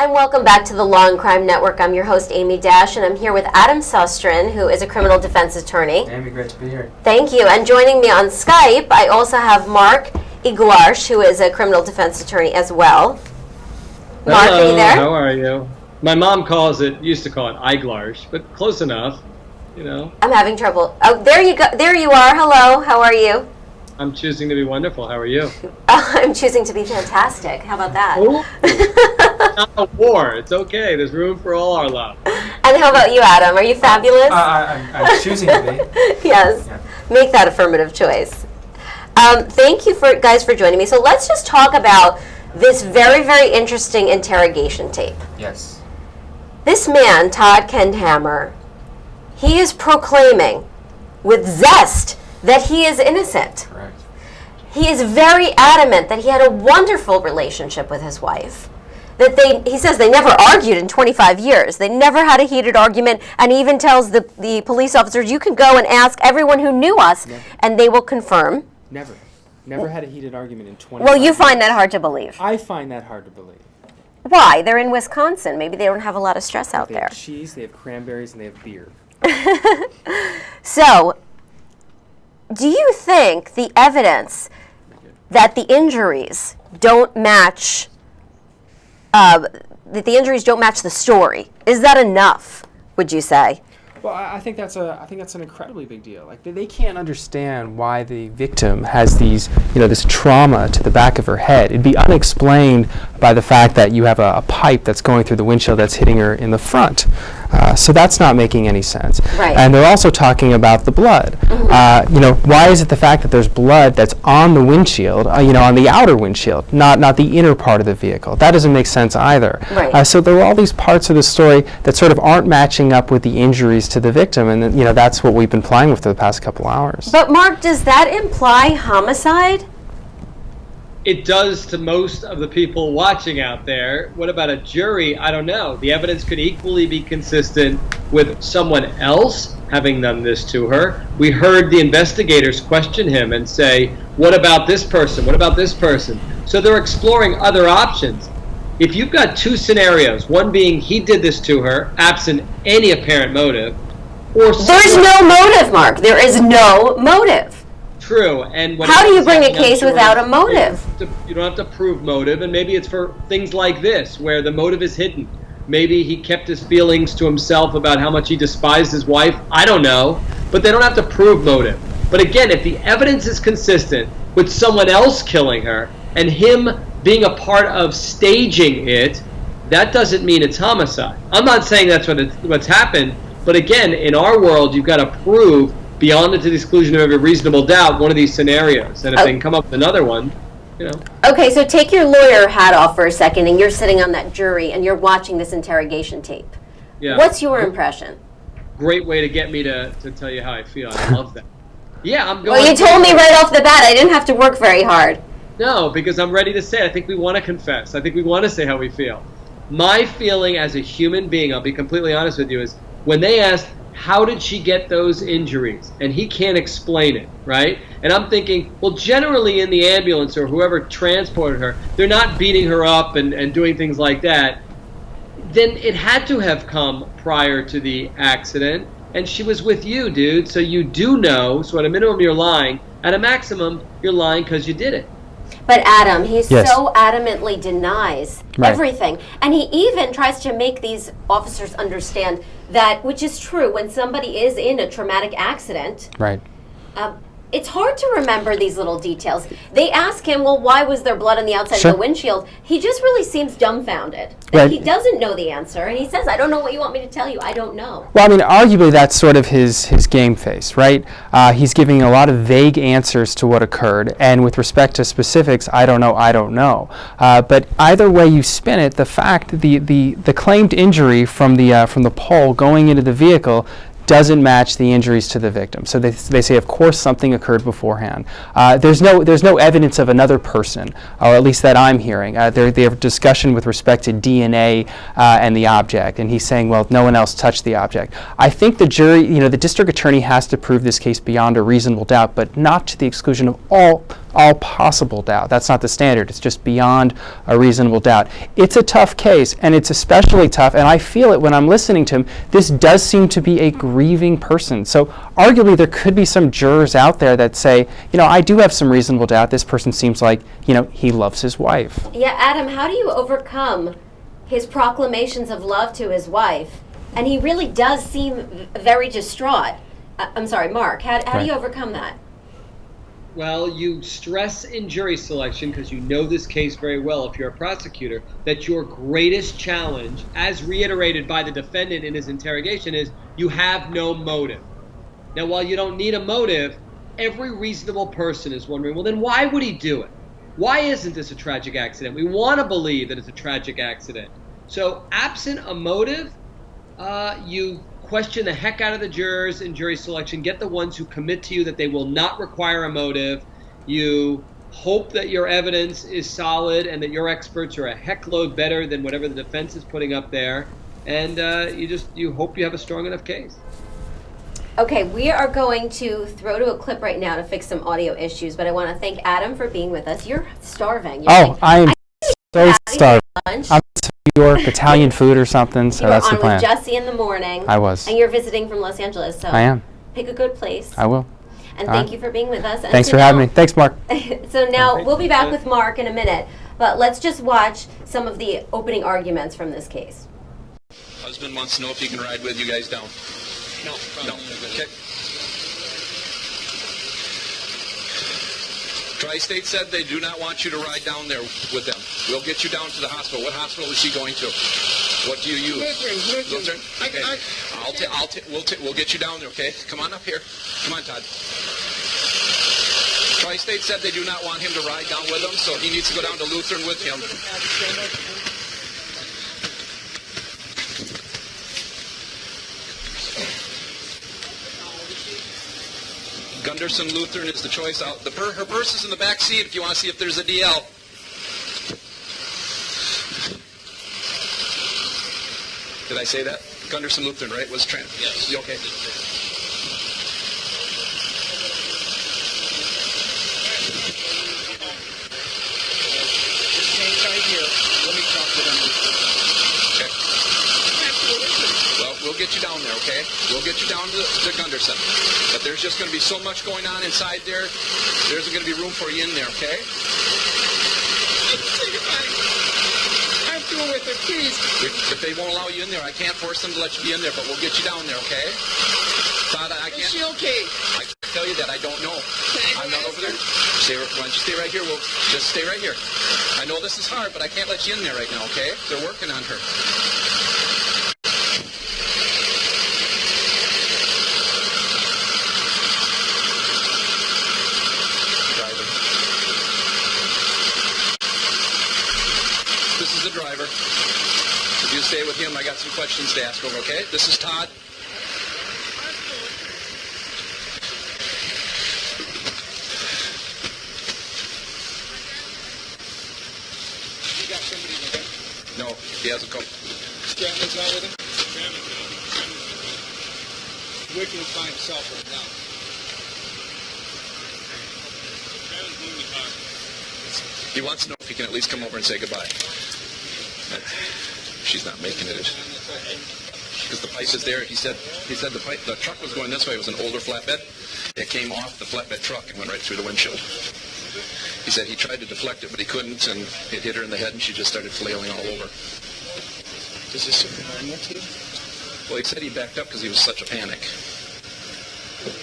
And welcome back to the Law&Crime Network. I'm your host, Amy Dash, and I'm here with Adam Sostrin, who is a criminal defense attorney. Amy, great to be here. Thank you. And joining me on Skype, I also have Mark Eiglarsh, who is a criminal defense attorney as well. Mark, Hello, are you there? How are you? My mom used to call it Eiglarsh, but close enough, you know. I'm having trouble. Oh, there you go. There you are. Hello. How are you? I'm choosing to be wonderful. How are you? I'm choosing to be fantastic. How about that? It's not a war. It's okay. There's room for all our love. And how about you, Adam? Are you fabulous? I'm choosing to be. Yes. Yeah. Make that affirmative choice. Thank you guys for joining me. So let's just talk about this very, very interesting interrogation tape. Yes. This man, Todd Kendhammer, he is proclaiming with zest that he is innocent. Correct. He is very adamant that he had a wonderful relationship with his wife. That he says they never argued in 25 years. They never had a heated argument, and he even tells the police officers, you can go and ask everyone who knew us, and they will confirm. Never had a heated argument in 25 Well, you years. find that hard to believe. I find that hard to believe. Why? They're in Wisconsin. Maybe they don't have a lot of stress out They there. have cheese, they have cranberries, and they have beer. So, do you think the evidence that the injuries don't match the story, is that enough, would you say? Well, I think that's an incredibly big deal. Like they can't understand why the victim has this trauma to the back of her head. It'd be unexplained by the fact that you have a pipe that's going through the windshield that's hitting her in the front. So that's not making any sense. Right. And they're also talking about the blood. Mm-hmm. Why is it the fact that there's blood that's on the windshield, on the outer windshield, not the inner part of the vehicle? That doesn't make sense either. Right. So there are all these parts of the story that sort of aren't matching up with the injuries to the victim, and that's what we've been playing with for the past couple hours. But Mark, does that imply homicide? It does to most of the people watching out there. What about a jury? I don't know. The evidence could equally be consistent with someone else having done this to her. We heard the investigators question him and say, what about this person? What about this person? So they're exploring other options. If you've got two scenarios, one being he did this to her, absent any apparent motive, or There's no motive, Mark. There is no motive. True. And how do you bring a case without a motive? You don't have to prove motive, and maybe it's for things like this, where the motive is hidden. Maybe he kept his feelings to himself about how much he despised his wife. I don't know. But they don't have to prove motive. But again, if the evidence is consistent with someone else killing her, and him being a part of staging it, that doesn't mean it's homicide. I'm not saying that's what's happened, but again, in our world, you've got to prove beyond to the exclusion of every reasonable doubt one of these scenarios. And if they can come up with another one, Okay, so take your lawyer hat off for a second, and you're sitting on that jury, and you're watching this interrogation tape. Yeah. What's your impression? Great way to get me to tell you how I feel. I love that. Yeah, I'm going. Well, you told me right off the bat. I didn't have to work very hard. No, because I'm ready to say it. I think we want to confess. I think we want to say how we feel. My feeling as a human being, I'll be completely honest with you, is when they asked, how did she get those injuries? And he can't explain it, right? And I'm thinking, well, generally in the ambulance or whoever transported her, they're not beating her up and doing things like that. Then it had to have come prior to the accident. And she was with you, dude. So you do know. So at a minimum, you're lying. At a maximum, you're lying because you did it. But Adam, he Yes. so adamantly denies Right. everything. And he even tries to make these officers understand that, which is true, when somebody is in a traumatic accident, Right. it's hard to remember these little details. They ask him, well, why was there blood on the outside Sure. of the windshield? He just really seems dumbfounded. Right. He doesn't know the answer. And he says, I don't know what you want me to tell you. I don't know. Well, I mean, arguably that's sort of his game face, right? He's giving a lot of vague answers to what occurred, and with respect to specifics, I don't know. But either way you spin it, the fact, the claimed injury from the pole going into the vehicle doesn't match the injuries to the victim. So they say, of course, something occurred beforehand. There's no evidence of another person, or at least that I'm hearing. They have discussion with respect to DNA and the object, and he's saying, well, no one else touched the object. I think the jury, the district attorney has to prove this case beyond a reasonable doubt, but not to the exclusion of all possible doubt. That's not the standard. It's just beyond a reasonable doubt. It's a tough case, and it's especially tough, and I feel it when I'm listening to him. This does seem to be a grieving person. So arguably there could be some jurors out there that say, I do have some reasonable doubt. This person seems like, he loves his wife. Yeah, Adam, how do you overcome his proclamations of love to his wife? And he really does seem very distraught. I'm sorry, Mark, how do you overcome that? Well, you stress in jury selection, because you know this case very well if you're a prosecutor, that your greatest challenge, as reiterated by the defendant in his interrogation, is you have no motive. Now, while you don't need a motive, every reasonable person is wondering, well, then why would he do it? Why isn't this a tragic accident? We want to believe that it's a tragic accident. So, absent a motive, you question the heck out of the jurors in jury selection, get the ones who commit to you that they will not require a motive. You hope that your evidence is solid and that your experts are a heckload better than whatever the defense is putting up there. And you hope you have a strong enough case. Okay, we are going to throw to a clip right now to fix some audio issues, but I want to thank Adam for being with us. You're starving. I am so starving. Lunch. I'm New York, Italian food or something, so that's the plan. You were on with Jesse in the morning. I was. And you're visiting from Los Angeles, so I am. Pick a good place. I will. And thank you for being with us. And Thanks for having me. Thanks, Mark. So now we'll be back with Mark in a minute, but let's just watch some of the opening arguments from this case. Husband wants to know if he can ride with you guys down. No. Okay. Tri-State said they do not want you to ride down there with them. We'll get you down to the hospital. What hospital is she going to? What do you use? Lutheran. Okay. We'll get you down there. Okay. Come on up here. Come on, Todd. Tri-State said they do not want him to ride down with them, so he needs to go down to Lutheran with him. Gunderson Lutheran is the choice. Her purse is in the back seat if you want to see if there's a DL. Did I say that? Gunderson Lutheran, right? Was trans? Yes. You okay? Right here. Let me talk to them. Okay. Well, we'll get you down there, okay? We'll get you down to Gunderson. But there's just going to be so much going on inside there, there isn't going to be room for you in there, okay? I'm through with it, please. If they won't allow you in there, I can't force them to let you be in there, but we'll get you down there, okay? Todd, I can't. Is she okay? I can't tell you that. I don't know. I'm not over there. Why don't you stay right here? We'll just stay right here. I know this is hard, but I can't let you in there right now, okay? They're working on her. This is the driver. If you stay with him, I got some questions to ask him, okay? This is Todd. You got somebody with him? No, he has a couple. Stratman's not with him? Stratman's not. Wickman's by himself right now. He wants to know if he can at least come over and say goodbye. She's not making it. Because the pipe is there. He said the truck was going this way. It was an older flatbed. It came off the flatbed truck and went right through the windshield. He said he tried to deflect it, but he couldn't, and it hit her in the head, and she just started flailing all over. Does this seem normal to you? Well, he said he backed up because he was such a panic.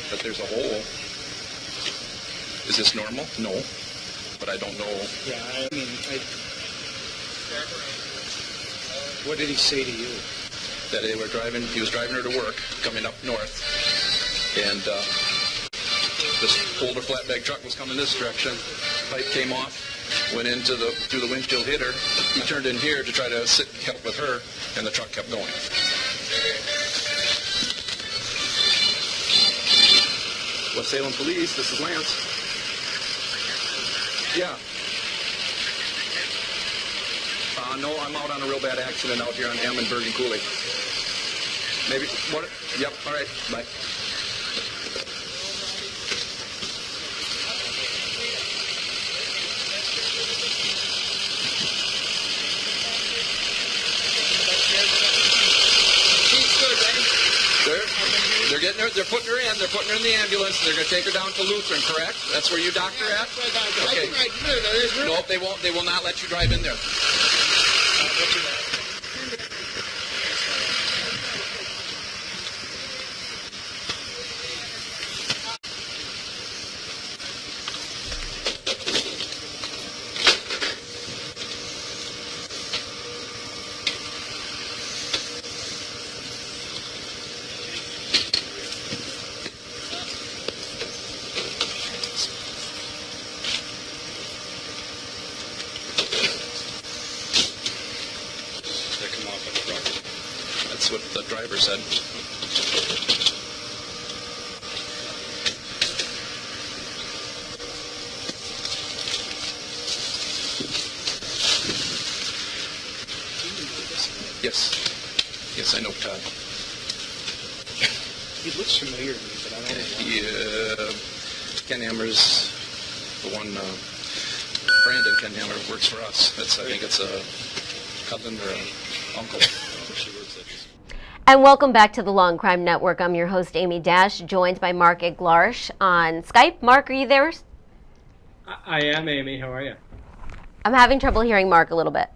But there's a hole. Is this normal? No. But I don't know. Yeah, what did he say to you? That he was driving her to work, coming up north, and this older flatbed truck was coming this direction. Pipe came off, went through the windshield, hit her. He turned in here to try to help with her, and the truck kept going. West Salem Police, this is Lance. Yeah. No, I'm out on a real bad accident out here on M and Bergen Coulee. Maybe, what? Yep, all right, bye. They're getting her, they're putting her in, in the ambulance, they're going to take her down to Lutheran, correct? That's where your doctor at? Okay. Nope, they will not let you drive in there. That's what the driver said. Yes, I know Todd. He looks familiar to me, but I don't know. Kendhammer's the one. Brandon Kendhammer works for us. I think it's a cousin or an uncle. She works at. And welcome back to the Law&Crime Network. I'm your host, Amy Dash, joined by Mark Eiglarsh on Skype. Mark, are you there? I am, Amy. How are you? I'm having trouble hearing Mark a little bit.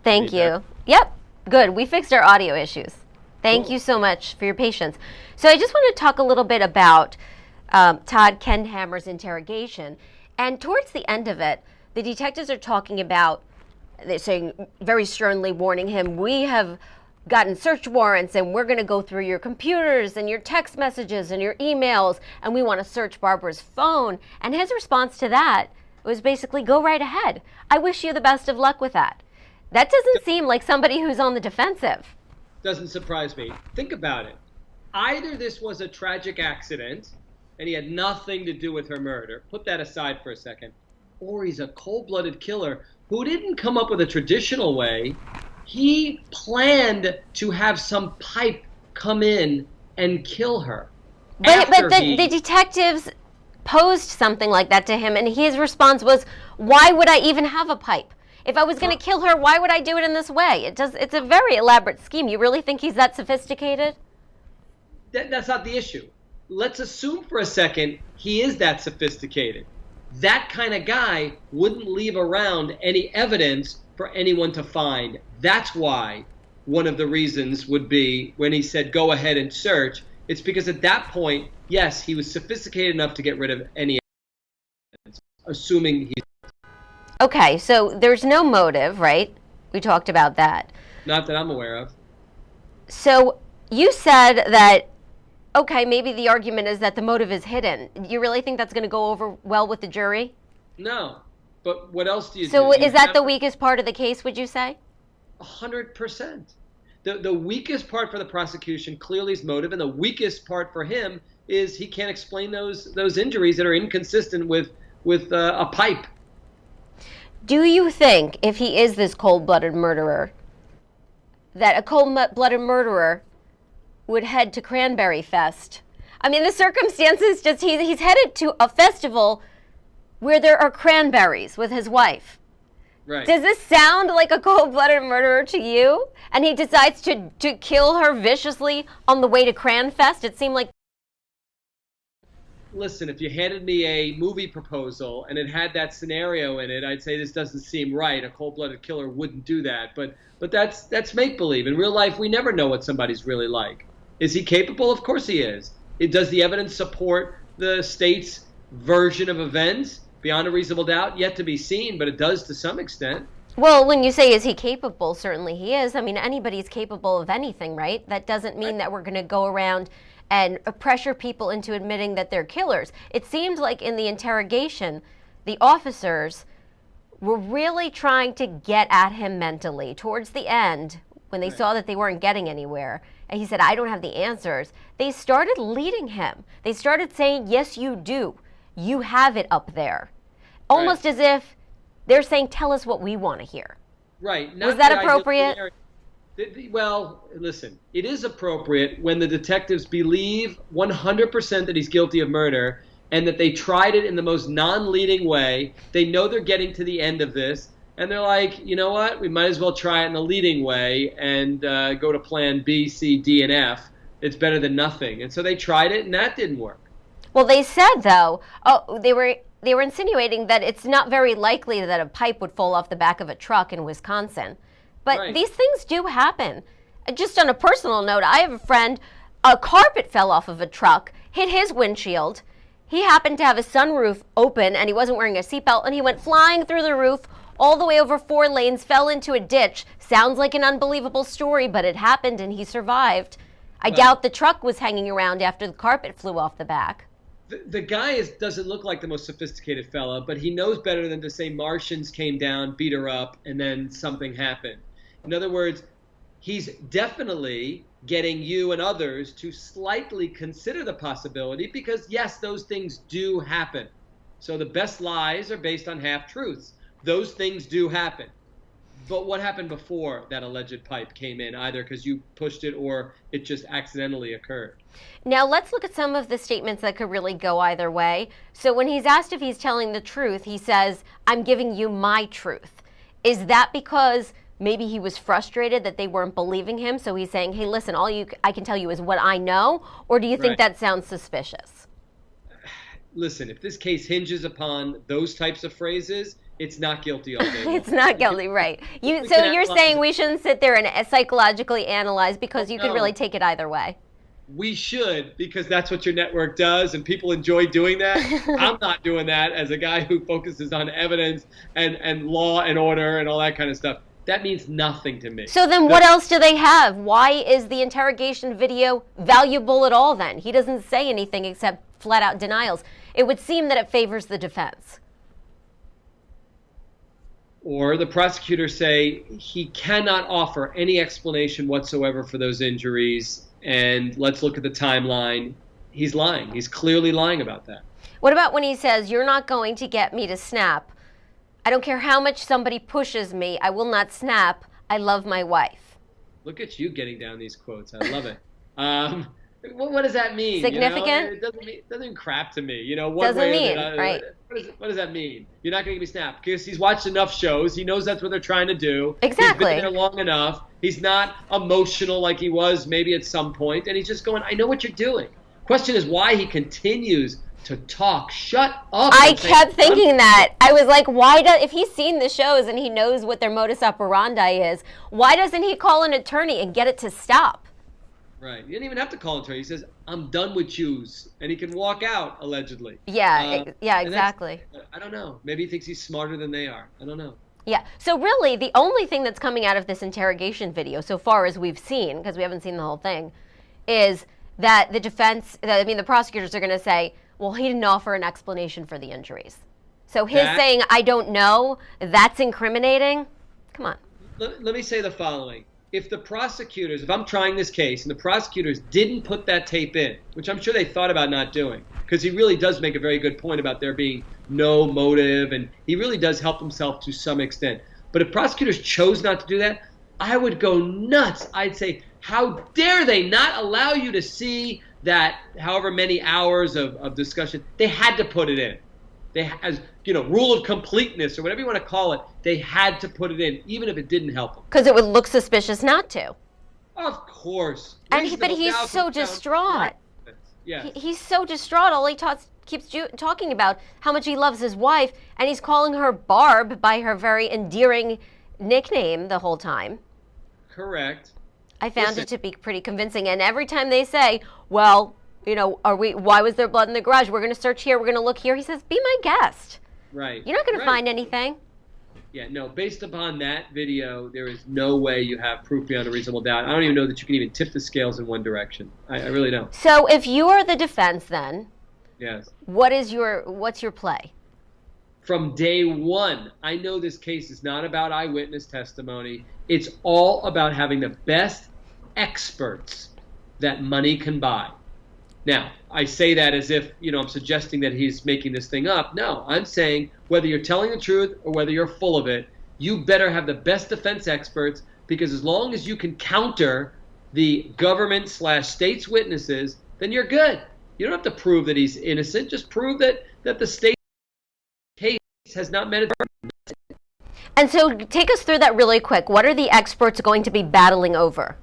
Thank you. Feedback? Yep, good. We fixed our audio issues. Thank you so much for your patience. So I just want to talk a little bit about Todd Kendhammer's interrogation. And towards the end of it, the detectives are talking about, they're saying, very sternly warning him, we have gotten search warrants and we're going to go through your computers and your text messages and your emails and we want to search Barbara's phone. And his response to that was basically, go right ahead. I wish you the best of luck with that. That doesn't seem like somebody who's on the defensive. Doesn't surprise me. Think about it. Either this was a tragic accident and he had nothing to do with her murder, put that aside for a second, or he's a cold-blooded killer who didn't come up with a traditional way. He planned to have some pipe come in and kill her. But the detectives posed something like that to him, and his response was, why would I even have a pipe? If I was going to kill her, why would I do it in this way? It's a very elaborate scheme. You really think he's that sophisticated? That's not the issue. Let's assume for a second he is that sophisticated. That kind of guy wouldn't leave around any evidence for anyone to find. That's why one of the reasons would be when he said go ahead and search, it's because at that point, yes, he was sophisticated enough to get rid of any evidence, assuming he's... Okay, so there's no motive, right? We talked about that. Not that I'm aware of. So you said that, okay, maybe the argument is that the motive is hidden. You really think that's going to go over well with the jury? No. But what else do you do? So is that the weakest part of the case, would you say? 100%. The weakest part for the prosecution clearly is motive, and the weakest part for him is he can't explain those injuries that are inconsistent with a pipe. Do you think, if he is this cold-blooded murderer, that a cold-blooded murderer would head to Cranberry Fest? I mean, the circumstances, just he's headed to a festival where there are cranberries with his wife. Right. Does this sound like a cold-blooded murderer to you? And he decides to kill her viciously on the way to Cranfest? It seemed like... Listen, if you handed me a movie proposal and it had that scenario in it, I'd say this doesn't seem right. A cold-blooded killer wouldn't do that. But that's make-believe. In real life, we never know what somebody's really like. Is he capable? Of course he is. Does the evidence support the state's version of events? Beyond a reasonable doubt, yet to be seen, but it does to some extent. Well, when you say is he capable, certainly he is. I mean, anybody's capable of anything, right? That doesn't mean that we're going to go around and pressure people into admitting that they're killers. It seemed like in the interrogation, the officers were really trying to get at him mentally. Towards the end, when they saw that they weren't getting anywhere, and he said, I don't have the answers, they started leading him. They started saying, yes, you do. You have it up there. Almost as if they're saying, tell us what we want to hear. Right. Was that appropriate? Well, listen, it is appropriate when the detectives believe 100% that he's guilty of murder and that they tried it in the most non-leading way. They know they're getting to the end of this, and they're like, you know what? We might as well try it in the leading way and go to plan B, C, D, and F. It's better than nothing. And so they tried it, and that didn't work. Well, they said, though, they were insinuating that it's not very likely that a pipe would fall off the back of a truck in Wisconsin. But these things do happen. Just on a personal note, I have a friend, a carpet fell off of a truck, hit his windshield. He happened to have a sunroof open, and he wasn't wearing a seatbelt, and he went flying through the roof all the way over 4 lanes, fell into a ditch. Sounds like an unbelievable story, but it happened, and he survived. I doubt the truck was hanging around after the carpet flew off the back. The guy doesn't look like the most sophisticated fella, but he knows better than to say Martians came down, beat her up, and then something happened. In other words, he's definitely getting you and others to slightly consider the possibility because, yes, those things do happen. So the best lies are based on half-truths. Those things do happen. But what happened before that alleged pipe came in, either because you pushed it or it just accidentally occurred? Now, let's look at some of the statements that could really go either way. So when he's asked if he's telling the truth, he says, I'm giving you my truth. Is that because maybe he was frustrated that they weren't believing him, so he's saying, hey, listen, I can tell you is what I know? Or do you think that sounds suspicious? Listen, if this case hinges upon those types of phrases, it's not guilty all day long. It's not guilty, right. So you're saying we shouldn't sit there and psychologically analyze because you could really take it either way. We should, because that's what your network does, and people enjoy doing that. I'm not doing that as a guy who focuses on evidence and law and order and all that kind of stuff. That means nothing to me. So then what else do they have? Why is the interrogation video valuable at all then? He doesn't say anything except flat-out denials. It would seem that it favors the defense. Or the prosecutors say he cannot offer any explanation whatsoever for those injuries, and let's look at the timeline. He's lying. He's clearly lying about that. What about when he says, you're not going to get me to snap? I don't care how much somebody pushes me. I will not snap. I love my wife. Look at you getting down these quotes. I love it. What does that mean? Significant? You know? It doesn't mean crap to me. You know, Right. What does that mean? You're not going to give me snap because he's watched enough shows. He knows that's what they're trying to do. Exactly. He's been there long enough. He's not emotional like he was maybe at some point, and he's just going, I know what you're doing. Question is why he continues to talk. Shut up. I kept thinking that. I was like, if he's seen the shows and he knows what their modus operandi is, why doesn't he call an attorney and get it to stop? Right. You didn't even have to call an attorney. He says, I'm done with yous. And he can walk out, allegedly. Yeah, exactly. I don't know. Maybe he thinks he's smarter than they are. I don't know. Yeah. So really, the only thing that's coming out of this interrogation video, so far as we've seen, because we haven't seen the whole thing, is that the prosecutors are going to say, well, he didn't offer an explanation for the injuries. So his saying, I don't know, that's incriminating? Come on. Let me say the following. If I'm trying this case and the prosecutors didn't put that tape in, which I'm sure they thought about not doing, because he really does make a very good point about there being no motive, and he really does help himself to some extent. But if prosecutors chose not to do that, I would go nuts. I'd say, how dare they not allow you to see that however many hours of discussion, they had to put it in. They, as rule of completeness or whatever you want to call it, they had to put it in, even if it didn't help them. Because it would look suspicious not to. Of course. But he's so distraught. Yeah. He's so distraught. All he keeps talking about how much he loves his wife, and he's calling her Barb by her very endearing nickname the whole time. Correct. I found it to be pretty convincing. And every time they say, well, why was there blood in the garage? We're going to search here. We're going to look here. He says, be my guest. Right. You're not going to find anything. Yeah, no, based upon that video, there is no way you have proof beyond a reasonable doubt. I don't even know that you can even tip the scales in one direction. I really don't. So if you are the defense then, yes, what's your play? from day one, I know this case is not about eyewitness testimony. It's all about having the best experts that money can buy. Now, I say that as if, I'm suggesting that he's making this thing up. No, I'm saying whether you're telling the truth or whether you're full of it, you better have the best defense experts, because as long as you can counter the government/state's witnesses, then you're good. You don't have to prove that he's innocent. Just prove that the state case has not met its burden. And so take us through that really quick. What are the experts going to be battling over?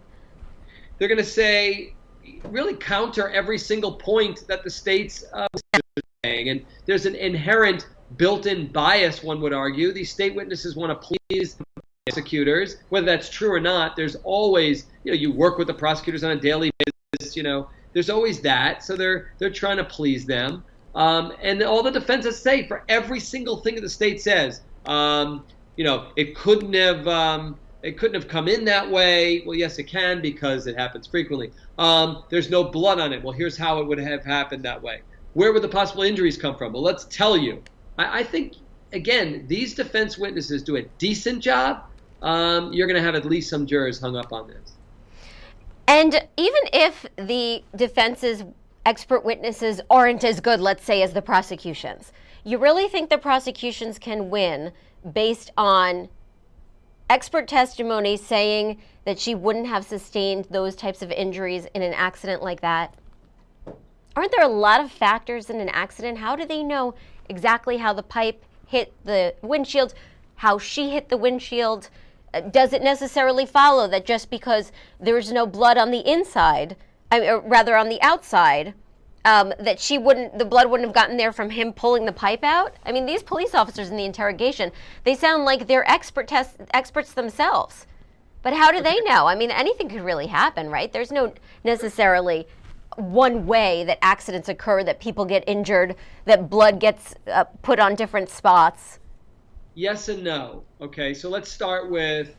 They're going to say, really counter every single point that the state's saying. And there's an inherent built-in bias, one would argue. These state witnesses want to please the prosecutors. Whether that's true or not, there's always, you work with the prosecutors on a daily basis, there's always that. So they're trying to please them. And all the defenses say, for every single thing that the state says, it couldn't have come in that way. Well, yes, it can, because it happens frequently. There's no blood on it. Well, here's how it would have happened that way. Where would the possible injuries come from? Well, let's tell you. I think, again, these defense witnesses do a decent job. You're going to have at least some jurors hung up on this. And even if the defense's expert witnesses aren't as good, let's say, as the prosecution's, you really think the prosecutions can win based on expert testimony saying that she wouldn't have sustained those types of injuries in an accident like that? Aren't there a lot of factors in an accident? How do they know exactly how the pipe hit the windshield, how she hit the windshield? Does it necessarily follow that just because there's no blood on the inside, or rather on the outside, that the blood wouldn't have gotten there from him pulling the pipe out? I mean, these police officers in the interrogation, they sound like they're experts themselves. But how do they know? I mean, anything could really happen, right? There's no necessarily one way that accidents occur, that people get injured, that blood gets put on different spots. Yes and no. Okay, so let's start with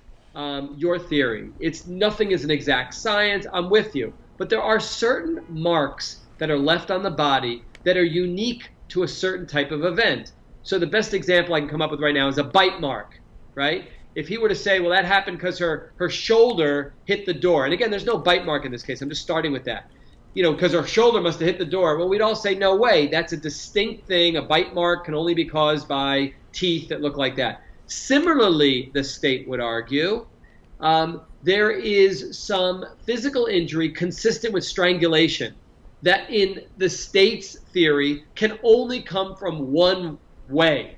your theory. Nothing is an exact science. I'm with you. But there are certain marks that are left on the body that are unique to a certain type of event. So the best example I can come up with right now is a bite mark, right? If he were to say, well, that happened because her shoulder hit the door. And again, there's no bite mark in this case. I'm just starting with that. Because her shoulder must have hit the door. Well, we'd all say, no way. That's a distinct thing. A bite mark can only be caused by teeth that look like that. Similarly, the state would argue, there is some physical injury consistent with strangulation that in the state's theory can only come from one way.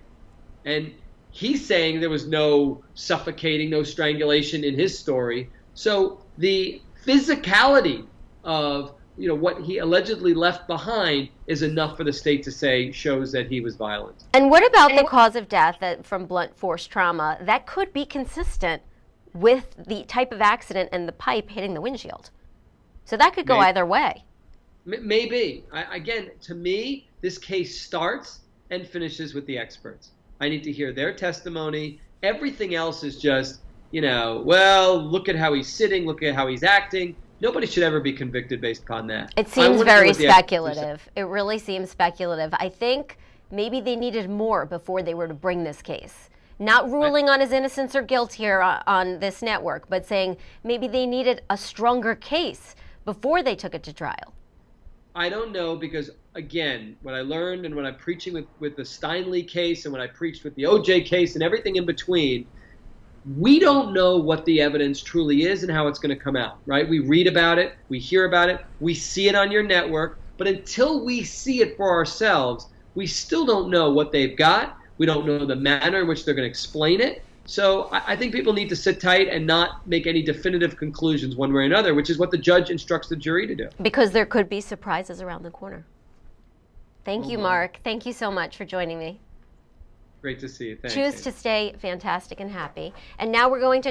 And he's saying there was no suffocating, no strangulation in his story. So the physicality of what he allegedly left behind is enough for the state to say shows that he was violent. And what about the cause of death from blunt force trauma? That could be consistent with the type of accident and the pipe hitting the windshield. So that could go either way. Maybe. Again, to me, this case starts and finishes with the experts. I need to hear their testimony. Everything else is just, well, look at how he's sitting, look at how he's acting. Nobody should ever be convicted based upon that. It seems very speculative. It really seems speculative. I think maybe they needed more before they were to bring this case. Not ruling on his innocence or guilt here on this network, but saying maybe they needed a stronger case before they took it to trial. I don't know, because, again, what I learned and when I'm preaching with the Steinle case and when I preached with the OJ case and everything in between, we don't know what the evidence truly is and how it's going to come out, right? We read about it, we hear about it, we see it on your network, but until we see it for ourselves, we still don't know what they've got. We don't know the manner in which they're going to explain it. So I think people need to sit tight and not make any definitive conclusions one way or another, which is what the judge instructs the jury to do. Because there could be surprises around the corner. Thank you, Mark. Thank you so much for joining me. Great to see you. Thanks. Choose to stay fantastic and happy. And now we're going to